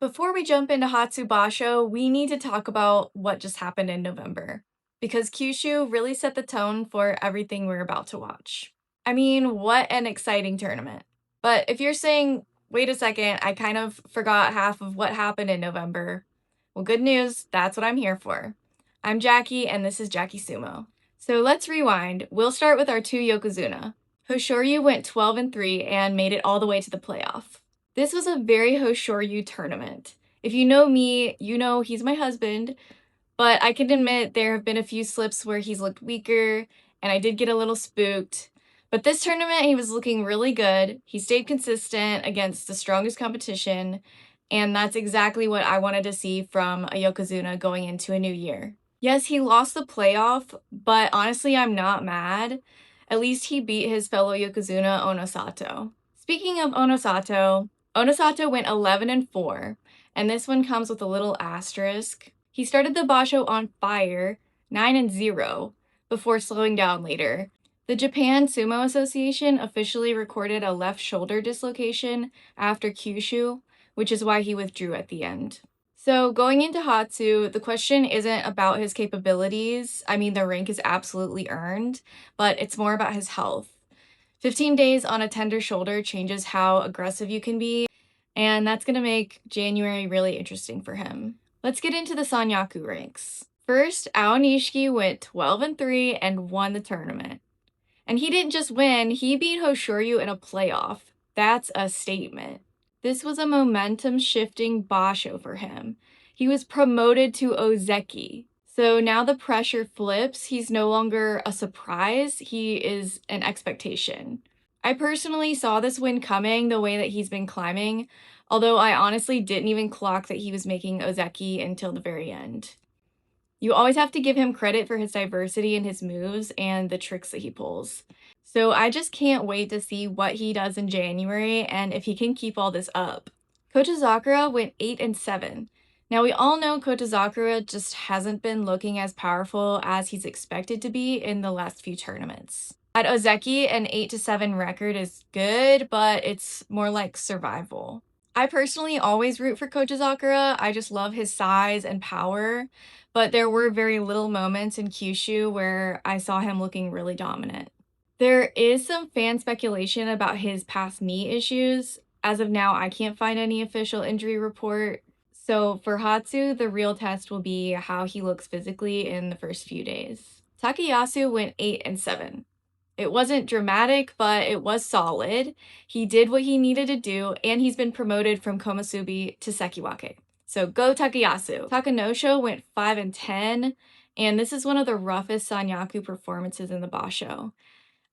Before we jump into Hatsu Basho, we need to talk about what just happened in November, because Kyushu really set the tone for everything we're about to watch. I mean, what an exciting tournament. But if you're saying, wait a second, I kind of forgot half of what happened in November, well, good news, that's what I'm here for. I'm Jackie, and this is JackieSumo. So let's rewind. We'll start with our two Yokozuna. Hoshoryu went 12-3 and made it all the way to the playoff. This was a very Hoshoryu tournament. If you know me, you know he's my husband, but I can admit there have been a few slips where he's looked weaker, and I did get a little spooked. But this tournament, he was looking really good. He stayed consistent against the strongest competition, and that's exactly what I wanted to see from a Yokozuna going into a new year. Yes, he lost the playoff, but honestly, I'm not mad. At least he beat his fellow Yokozuna, Onosato. Speaking of Onosato, Onosato went 11-4, and this one comes with a little asterisk. He started the Basho on fire, 9-0, before slowing down later. The Japan Sumo Association officially recorded a left shoulder dislocation after Kyushu, which is why he withdrew at the end. So going into Hatsu, the question isn't about his capabilities. I mean, the rank is absolutely earned, but it's more about his health. 15 days on a tender shoulder changes how aggressive you can be, and that's going to make January really interesting for him. Let's get into the sanyaku ranks. First, Aonishiki went 12-3 and won the tournament. And he didn't just win, he beat Hoshoryu in a playoff. That's a statement. This was a momentum-shifting basho for him. He was promoted to Ozeki. So now the pressure flips. He's no longer a surprise, he is an expectation. I personally saw this win coming the way that he's been climbing, although I honestly didn't even clock that he was making Ozeki until the very end. You always have to give him credit for his diversity in his moves and the tricks that he pulls. So I just can't wait to see what he does in January and if he can keep all this up. Kotozakura went 8-7. Now we all know Kotozakura just hasn't been looking as powerful as he's expected to be in the last few tournaments. At Ozeki, an 8-7 record is good, but it's more like survival. I personally always root for Kotozakura. I just love his size and power, but there were very little moments in Kyushu where I saw him looking really dominant. There is some fan speculation about his past knee issues. As of now, I can't find any official injury report. So for Hatsu, the real test will be how he looks physically in the first few days. Takayasu went 8-7. It wasn't dramatic, but it was solid. He did what he needed to do, and he's been promoted from Komusubi to Sekiwake. So go Takayasu. Takanosho went 5-10, and this is one of the roughest sanyaku performances in the Basho.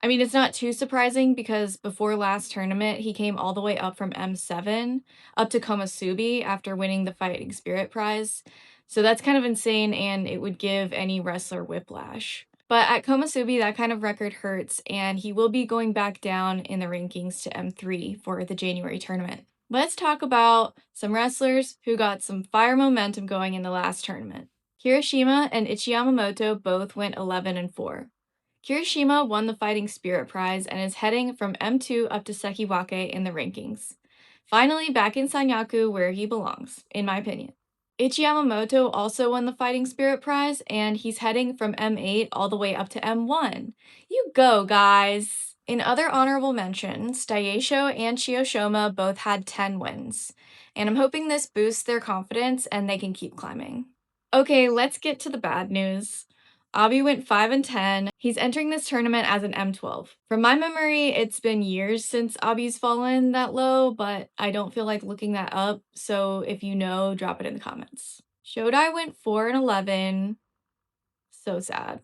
I mean, it's not too surprising because before last tournament, he came all the way up from M7 up to Komusubi after winning the Fighting Spirit prize. So that's kind of insane, and it would give any wrestler whiplash. But at Komusubi, that kind of record hurts, and he will be going back down in the rankings to M3 for the January tournament. Let's talk about some wrestlers who got some fire momentum going in the last tournament. Kirishima and Ichiyamamoto both went 11-4. Kirishima won the Fighting Spirit prize and is heading from M2 up to Sekiwake in the rankings. Finally back in Sanyaku where he belongs, in my opinion. Ichiyamamoto also won the Fighting Spirit prize, and he's heading from M8 all the way up to M1. You go, guys! In other honorable mentions, Daisho and Chiyoshoma both had 10 wins, and I'm hoping this boosts their confidence and they can keep climbing. Okay, let's get to the bad news. Abi went 5-10. He's entering this tournament as an M12. From my memory, it's been years since Abi's fallen that low, but I don't feel like looking that up, so if you know, drop it in the comments. Shodai went 4-11. So sad.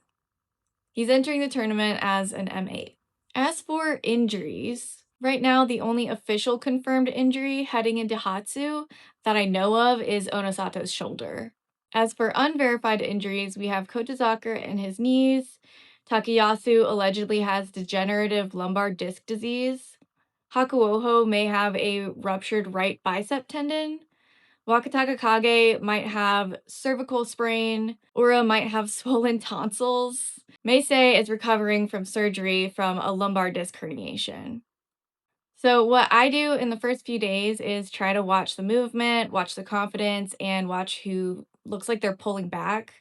He's entering the tournament as an M8. As for injuries, right now the only official confirmed injury heading into Hatsu that I know of is Onosato's shoulder. As for unverified injuries, we have Kotozakura in his knees. Takayasu allegedly has degenerative lumbar disc disease. Hakuoho may have a ruptured right bicep tendon. Wakataka Kage might have cervical sprain. Ura might have swollen tonsils. Meisei is recovering from surgery from a lumbar disc herniation. So, what I do in the first few days is try to watch the movement, watch the confidence, and watch who looks like they're pulling back.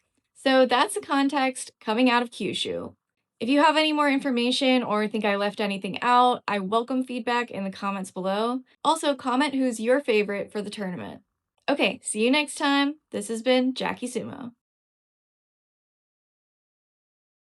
So, that's the context coming out of Kyushu. If you have any more information or think I left anything out, I welcome feedback in the comments below. Also, comment who's your favorite for the tournament. Okay, see you next time. This has been JackieSumo.